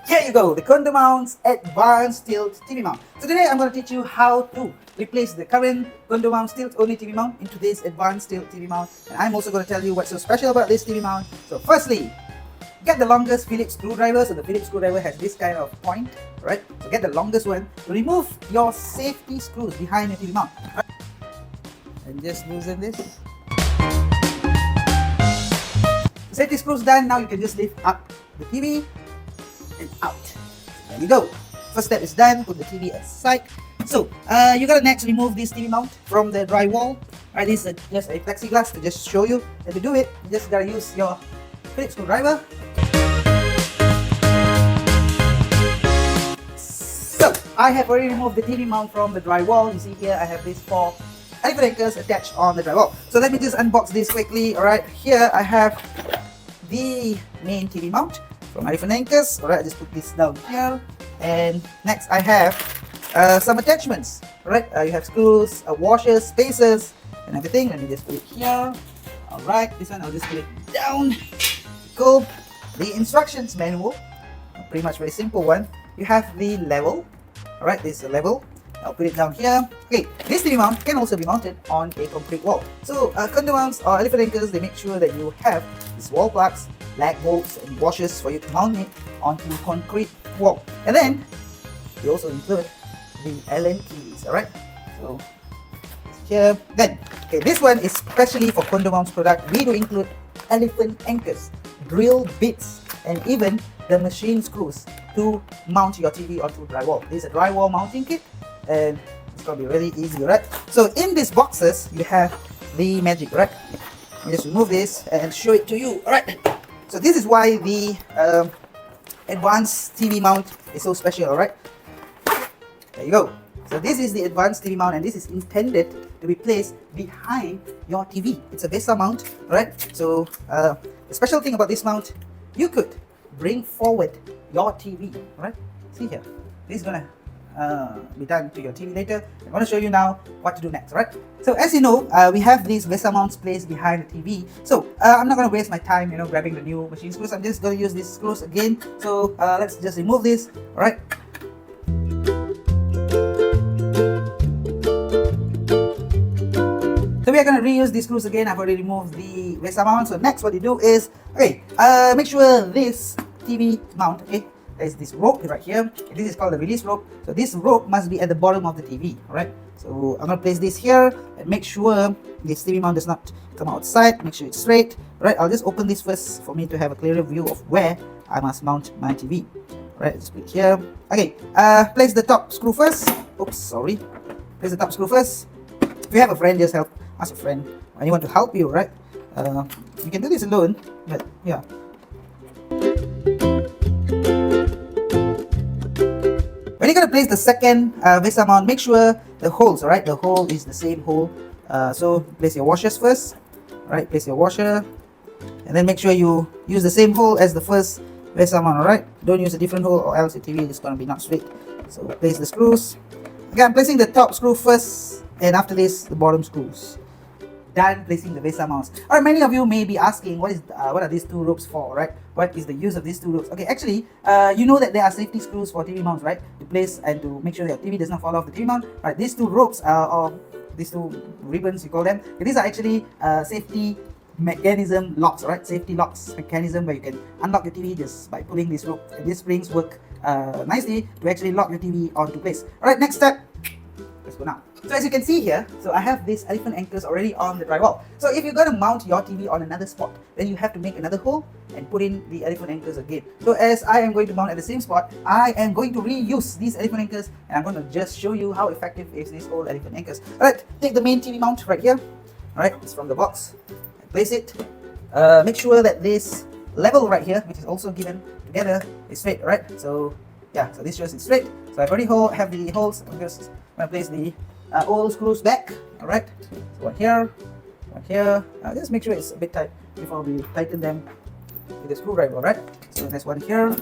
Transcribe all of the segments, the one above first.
Here you go, the Condomounts Advanced Tilt TV Mount. So today I'm going to teach you how to replace the current Condomounts Tilt only TV mount into this Advanced Tilt TV mount. And I'm also going to tell you what's so special about this TV mount. So firstly, get the longest Phillips screwdriver. So the Phillips screwdriver has this kind of point, right? So get the longest one to remove your safety screws behind the TV mount. Right? And just loosen this. The safety screws done, now you can just lift up the TV and out. There you go. First step is done. Put the TV aside. So you gotta next remove this TV mount from the drywall. Right, this is just a plexiglass to just show you. And to do it, you just gotta use your Phillips screwdriver. So I have already removed the TV mount from the drywall. You see here I have these 4 elephant anchors attached on the drywall. So let me just unbox this quickly. Alright, here I have the main TV mount from elephant anchors. Alright, just put this down here. And next I have some attachments. Alright, you have screws, washers, spacers, and everything. Let me just put it here. Alright, this one I'll just put it down. Cool. The instructions manual, pretty much very simple one. You have the level. Alright, this is the level. I'll put it down here. Okay, this TV mount can also be mounted on a concrete wall. So Condomounts or elephant anchors, they make sure that you have these wall plugs, lag bolts and washers for you to mount it onto concrete wall. And then you also include the Allen keys. Alright, so here. Then okay, this one is specially for Condomounts product. We do include elephant anchors, drill bits, and even the machine screws to mount your TV onto drywall. This is a drywall mounting kit, and it's gonna be really easy, right? So in these boxes you have the magic, right? Let me just remove this and show it to you. Alright, so this is why the advanced TV mount is so special. Alright, there you go. So this is the advanced TV mount, and this is intended to be placed behind your TV. It's a VESA mount, right? So the special thing about this mount, you could bring forward your TV, right? See here, this is gonna be done to your TV later. I'm going to show you now what to do next, right? So as you know, we have these VESA mounts placed behind the TV. So I'm not going to waste my time, grabbing the new machine screws. I'm just going to use these screws again. So let's just remove this, all right? So we are going to reuse these screws again. I've already removed the VESA mount. So next what you do is, okay, make sure this TV mount, okay, there's this rope right here. This is called the release rope. So this rope must be at the bottom of the TV, alright? So I'm going to place this here and make sure this TV mount does not come outside. Make sure it's straight. Alright, I'll just open this first for me to have a clearer view of where I must mount my TV. Alright, just put it here. Okay, place the top screw first. Oops, sorry. Place the top screw first. If you have a friend, just ask a friend, anyone to help you, right? You can do this alone, but yeah. When you're gonna place the second VESA mount, make sure the holes, alright, the hole is the same hole. So place your washers first, alright, place your washer, and then make sure you use the same hole as the first VESA mount, alright? Don't use a different hole or else your TV is gonna be not straight. So place the screws. Okay, I'm placing the top screw first, and after this, the bottom screws. Done placing the VESA mounts. Alright, many of you may be asking, what are these 2 ropes for, right? What is the use of these 2 ropes? Okay, actually, you know that there are safety screws for TV mounts, right? To place and to make sure that your TV does not fall off the TV mount. Right, these 2 ropes or these 2 ribbons, you call them. These are actually safety mechanism locks, right? Safety locks mechanism where you can unlock your TV just by pulling this rope. And these springs work nicely to actually lock your TV onto place. Alright, next step. Let's go now. So as you can see here, so I have these elephant anchors already on the drywall. So if you're going to mount your TV on another spot, then you have to make another hole and put in the elephant anchors again. So as I am going to mount at the same spot, I am going to reuse these elephant anchors, and I'm going to just show you how effective is this old elephant anchors. Alright, take the main TV mount right here. Alright, it's from the box. Place it. Make sure that this level right here, which is also given together, is straight, alright? So yeah, so this shows it's straight. So I've already have the holes. I'm just going to place the old screws back. Alright, so one here, one here. Just make sure it's a bit tight before we tighten them with the screwdriver. Alright, so there's one here.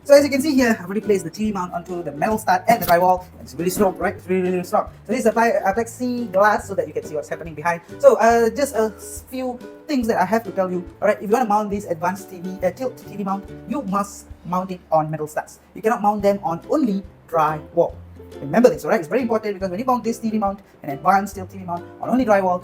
So as you you can see here, I've already placed the TV mount onto the metal stud and the drywall. It's really strong, right? It's really, really strong. So this is a plexiglass so that you can see what's happening behind. So just a few things that I have to tell you. Alright, if you want to mount this advanced tilt TV mount, you must mount it on metal studs. You cannot mount them on only drywall. Remember this, alright? It's very important because when you mount this TV mount, an advanced tilt TV mount on only drywall,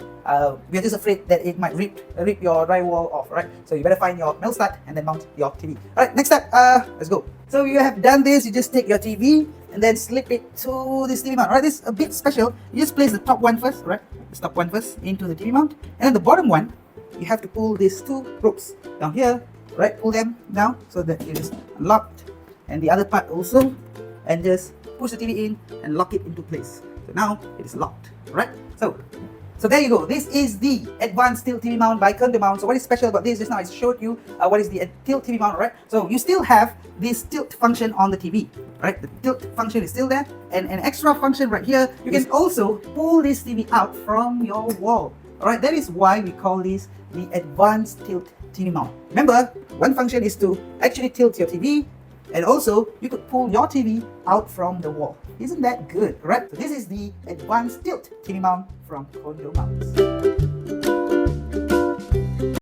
we're just afraid that it might rip your drywall off, right? So you better find your metal stud and then mount your TV. Alright, next step, let's go. So you have done this, you just take your TV and then slip it to this TV mount. Alright, this is a bit special. You just place the top one first, right? The top one first into the TV mount, and then the bottom one, you have to pull these two ropes down here, right? Pull them down so that it is locked, and the other part also, and just push the TV in and lock it into place. So now it is locked, right? So there you go. This is the advanced tilt TV mount by Condomounts. So what is special about this? Just now I showed you what is the tilt TV mount, right? So you still have this tilt function on the TV, right? The tilt function is still there, and an extra function right here. You can also pull this TV out from your wall. Alright, that is why we call this the advanced tilt TV mount. Remember, one function is to actually tilt your TV, and also you could pull your TV out from the wall. Isn't that good, right? So this is the advanced tilt TV mount from Condomounts.